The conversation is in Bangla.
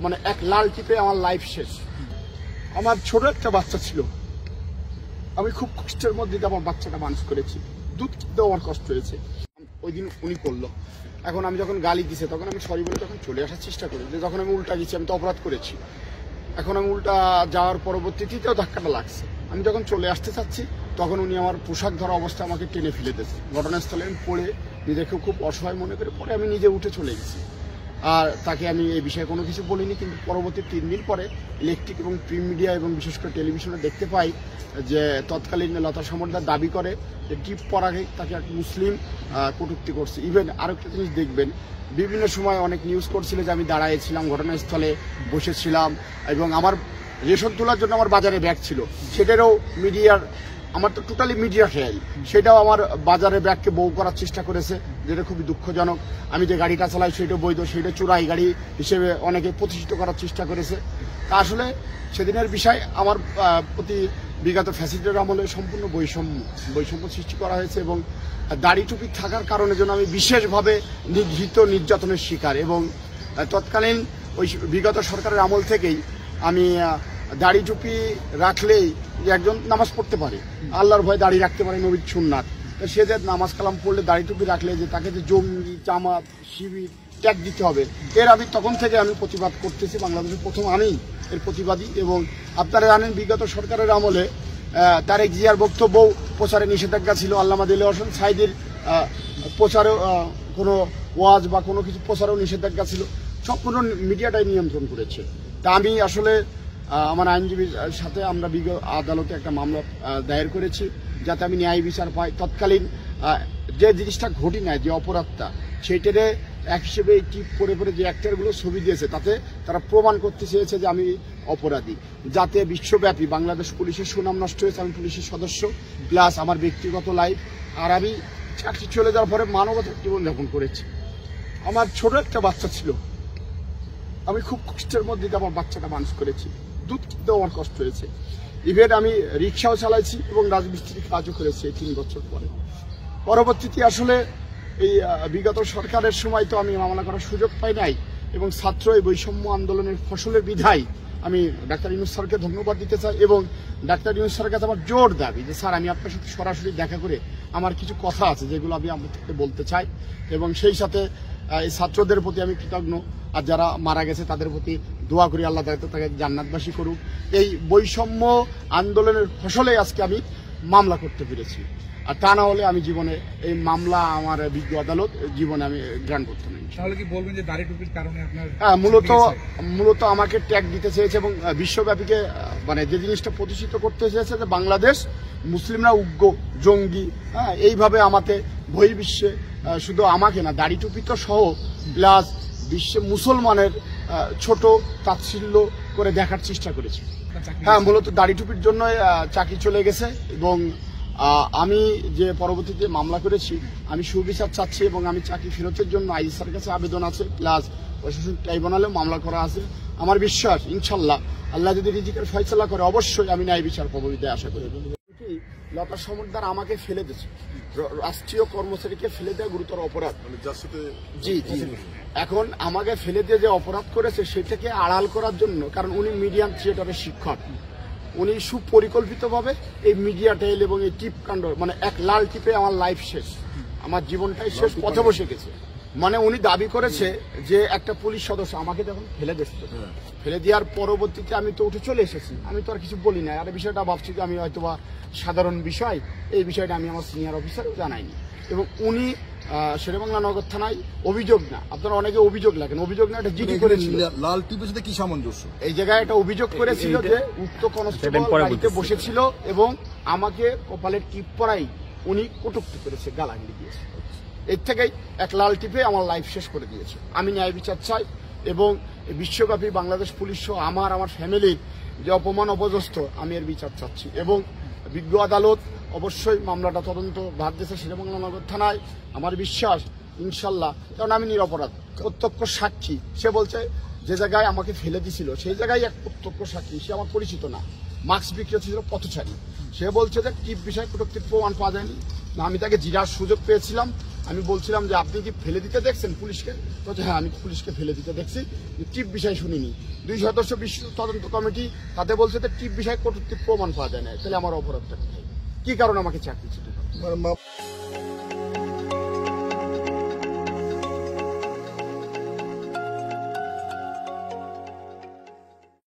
মানে এক লাল টিপে আমার লাইফ শেষ। আমার ছোট একটা বাচ্চা ছিল, আমি খুব কষ্টের মধ্যে আমার বাচ্চাটা মানুষ করেছি, দুধ কিনতেও আমার কষ্ট হয়েছে। ওই দিন উনি করলো, এখন আমি যখন গালি দিছে তখন আমি সরি বলে তখন চলে আসার চেষ্টা করি, যে যখন আমি উল্টা গেছি আমি তো অপরাধ করেছি, এখন আমি উল্টা যাওয়ার পরবর্তীতেও ধাক্কাটা লাগছে। আমি যখন চলে আসতে চাচ্ছি তখন উনি আমার পোশাক ধরা অবস্থায় আমাকে টেনে ফেলে দিয়েছে। ঘটনাস্থলে আমি পড়ে নিজেকে খুব অসহায় মনে করে পরে আমি নিজে উঠে চলে গেছি, আর তাকে আমি এই বিষয়ে কোনো কিছু বলিনি। কিন্তু পরবর্তী 3 দিন পরে ইলেকট্রিক এবং প্রিন্ট মিডিয়া এবং বিশেষ করে টেলিভিশনে দেখতে পাই যে তৎকালীন লতা সমর্দার দাবি করে যে টিপ পরাগে তাকে এক মুসলিম কটূক্তি করছে। ইভেন আরেকটা জিনিস দেখবেন, বিভিন্ন সময় অনেক নিউজ করছিল যে আমি দাঁড়াইছিলাম ঘটনাস্থলে বসেছিলাম এবং আমার রেশন তোলার জন্য আমার বাজারে ব্যাগ ছিল, সেটারও মিডিয়ার, আমার তো টোটালি মিডিয়া খেয়াল, সেটাও আমার বাজারে ব্যাগকে বউ করার চেষ্টা করেছে, যেটা খুবই দুঃখজনক। আমি যে গাড়িটা চালাই সেটা বৈধ, সেটা চোরাই গাড়ি হিসেবে অনেকে প্রতিষ্ঠিত করার চেষ্টা করেছে। তা আসলে সেদিনের বিষয় আমার প্রতি বিগত ফ্যাসিলিটির আমলে সম্পূর্ণ বৈষম্য সৃষ্টি করা হয়েছে এবং দাড়ি টুপি থাকার কারণে যেন আমি বিশেষভাবে নিগৃহীত নির্যাতনের শিকার। এবং তৎকালীন ওই বিগত সরকারের আমল থেকেই আমি দাড়ি টুপি রাখলেই একজন নামাজ পড়তে পারে, আল্লাহর ভয়ে দাড়ি রাখতে পারে, নবীর সুন্নাত। সে যে নামাজ কালাম পড়লে দাড়ি টুপি রাখলে যে তাকে যে জঙ্গি জামাত শিবির ট্যাগ দিতে হবে, এর আমি তখন থেকে আমি প্রতিবাদ করতেছি। বাংলাদেশের প্রথম আমি এর প্রতিবাদী। এবং আপনারা জানেন বিগত সরকারের আমলে তারেক জিয়ার বক্তব্য প্রচারে নিষেধাজ্ঞা ছিল, আল্লামা দেলোয়ার হোসেন সাঈদীর প্রচারে কোনো ওয়াজ বা কোনো কিছু প্রচারেও নিষেধাজ্ঞা ছিল, সম্পূর্ণ মিডিয়াটাই নিয়ন্ত্রণ করেছে। তা আমি আসলে আমার আইনজীবীর সাথে আমরা বিগত আদালতে একটা মামলা দায়ের করেছি যাতে আমি ন্যায় বিচার পাই। তৎকালীন যে জিনিসটা ঘটি নাই, যে অপরাধটা, সেইটারে এক হিসেবে টিপ করে যে অ্যাক্টরগুলো ছবি দিয়েছে তাতে তারা প্রমাণ করতে চেয়েছে যে আমি অপরাধী, যাতে বিশ্বব্যাপী বাংলাদেশ পুলিশের সুনাম নষ্ট হয়েছে। আমি পুলিশের সদস্য প্লাস আমার ব্যক্তিগত লাইফ, আর আমি চাকরি চলে যাওয়ার পরে মানবতার জীবনযাপন করেছি। আমার ছোট একটা বাচ্চা ছিল, আমি খুব কষ্টের মধ্যে আমার বাচ্চাটা মানুষ করেছি, দুধ কিনতেও আমার কষ্ট হয়েছে। ইভেন আমি রিক্সাও চালাইছি এবং রাজমিস্ত্রি কাজও করেছি এই 3 বছর পরে। পরবর্তীতে আসলে এই বিগত সরকারের সময় তো আমি মামলা করার সুযোগ পাই নাই এবং ছাত্র এই বৈষম্য আন্দোলনের ফসলের বিধায় আমি ডাক্তার ইউনূস স্যারকে ধন্যবাদ দিতে চাই এবং ডাক্তার ইউনূস স্যারের কাছে আমার জোর দাবি যে স্যার আমি আপনার সাথে সরাসরি দেখা করে আমার কিছু কথা আছে যেগুলো আমি আপনাকে বলতে চাই এবং সেই সাথে এই ছাত্রদের প্রতি আমি কৃতজ্ঞ, আর যারা মারা গেছে তাদের প্রতি দোয়া করি আল্লাহ তাকে জান্নাতবাসী করুক। এই বৈষম্য আন্দোলনের ফসলে আজকে আমি মামলা করতে পেরেছি, আর তা না হলে আমি জীবনে এই মামলা আমার বিজ্ঞ আদালত জীবনে আমি গ্রান্ট করতে পারি। তাহলে কি বলবেন যে দাড়ি টুপির কারণে আপনার মূলত আমাকে ট্যাগ দিতে চেয়েছে এবং বিশ্বব্যাপীকে মানে যে জিনিসটা প্রতিষ্ঠিত করতে চেয়েছে যে বাংলাদেশ মুসলিমরা উগ্র জঙ্গি, এইভাবে আমাকে বহির্বিশ্বে শুধু আমাকে না দাড়ি টুপি তো সহ প্লাস বিশ্বে মুসলমানের ছোট তাচ্ছিল্য করে দেখার চেষ্টা করেছে। মূলত দাড়ি টুপির জন্য চাকরি চলে গেছে এবং আমি যে পরবর্তীতে মামলা করেছি আমি সুবিচার চাচ্ছি এবং আমি চাকরি ফেরতের জন্য আইজি স্যারের কাছে আবেদন আছে, প্লাস প্রশাসন ট্রাইব্যুনালেও মামলা করা আছে। আমার বিশ্বাস ইনশাল্লাহ আল্লাহ যদি রিজিকের ফয়সালা করে অবশ্যই আমি ন্যায় বিচার পাবো বিদায় আশা করি। লতা সমর্দার আমাকে ফেলে দিয়েছে, রাষ্ট্রীয় কর্মচারীকে ফেলে দেওয়া গুরুতর অপরাধ। জি জি, এখন আমাকে ফেলে দিয়ে যে অপরাধ করেছে সেটাকে আড়াল করার জন্য, কারণ উনি মিডিয়াম থিয়েটারের শিক্ষক, উনি সুপরিকল্পিতভাবে এই মিডিয়া টেল এবং এই টিপ কাণ্ড মানে এক লাল টিপে আমার লাইফ শেষ, আমার জীবনটাই শেষ পথে বসে গেছে। মানে উনি দাবি করেছে যে একটা পুলিশ সদস্য আমাকে যখন ফেলে দিচ্ছে, ফেলে দেওয়ার পরবর্তীতে আমি তো উঠে চলে এসেছি, আমি তো আর কিছু বলি না। আর বিষয়টা ভাবছি যে আমি হয়তোবা সাধারণ বিষয়, এই বিষয়টা আমি আমার সিনিয়র অফিসারও জানাইনি এবং উনি শেরেবাংলা নগর থানায় অভিযোগ না, আপনারা অনেকে অভিযোগ লাগেন, অভিযোগ না, এটা জিডি করেছিল। লাল টিপের সাথে কি সামঞ্জস্য? এই জায়গায় একটা অভিযোগ করেছিল যে উক্ত কনস্টেবল গাড়িতে বসেছিল এবং আমাকে কপালের টিপ পরাই উনি কটূক্তি করেছে, গালাগালি দিয়েছে। এর থেকেই এক লাল টিপে আমার লাইফ শেষ করে দিয়েছে। আমি ন্যায় বিচার চাই এবং বিশ্বব্যাপী বাংলাদেশ পুলিশ সহ আমার ফ্যামিলির যে অপমান অপদস্থ, আমি এর বিচার চাচ্ছি এবং বিজ্ঞ আদালত অবশ্যই মামলাটা তদন্ত ভাগ দিয়েছে শেরেবাংলা নগর থানায়। আমার বিশ্বাস ইনশাল্লাহ, কারণ আমি নিরপরাধ, প্রত্যক্ষ সাক্ষী। সে বলছে যে জায়গায় আমাকে ফেলে দিছিল সেই জায়গায় এক প্রত্যক্ষ সাক্ষী, সে আমার পরিচিত না, মাস্ক বিক্রি ছিল পথচারী। সে বলছে যে টিপ বিষয়ে কটূক্তির প্রমাণ পাওয়া যায়নি, না আমি তাকে জিরার সুযোগ পেয়েছিলাম আমি বলছিলাম যে আপনি কি ফেলে দিতে দেখছেন পুলিশকে? বলছে হ্যাঁ আমি পুলিশকে ফেলে দিতে দেখছি, টিপ বিষয় শুনিনি। 2 সদস্য বিশেষ তদন্ত কমিটি, তাতে বলছে যে টিপ বিষয়ে কটূক্তি প্রমাণ পাওয়া যায় না। তাহলে আমার অপরাধটা কোথায়? কি কারণে আমাকে চাকরি ছিল? আমার মা